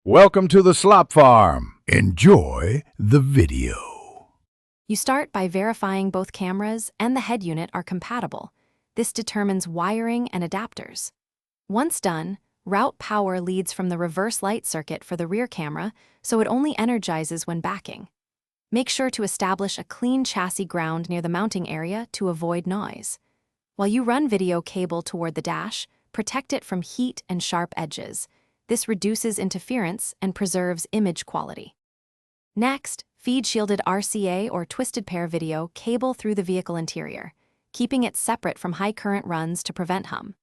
Welcome to the slop farm. Enjoy the video. You start by verifying both cameras and the head unit are compatible. This determines wiring and adapters. Once done, route power leads from the reverse light circuit for the rear camera, so it only energizes when backing. Make sure to establish a clean chassis ground near the mounting area to avoid noise. While you run video cable toward the dash, protect it from heat and sharp edges. This reduces interference and preserves image quality. Next, feed shielded RCA or twisted pair video cable through the vehicle interior, keeping it separate from high current runs to prevent hum.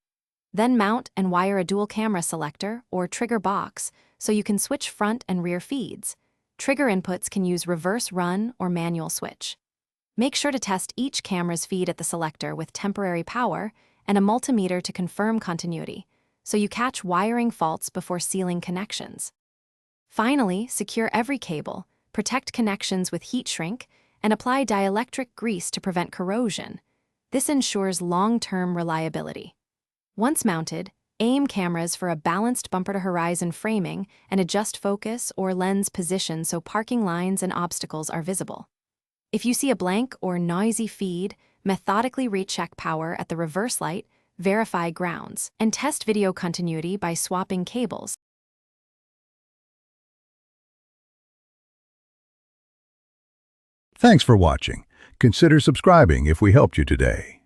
Then mount and wire a dual camera selector or trigger box so you can switch front and rear feeds. Trigger inputs can use reverse run or manual switch. Make sure to test each camera's feed at the selector with temporary power and a multimeter to confirm continuity, so you catch wiring faults before sealing connections. Finally, secure every cable, protect connections with heat shrink, and apply dielectric grease to prevent corrosion. This ensures long-term reliability. Once mounted, aim cameras for a balanced bumper-to-horizon framing and adjust focus or lens position so parking lines and obstacles are visible. If you see a blank or noisy feed, methodically recheck power at the reverse light, verify grounds, and test video continuity by swapping cables. Thanks for watching. Consider subscribing if we helped you today.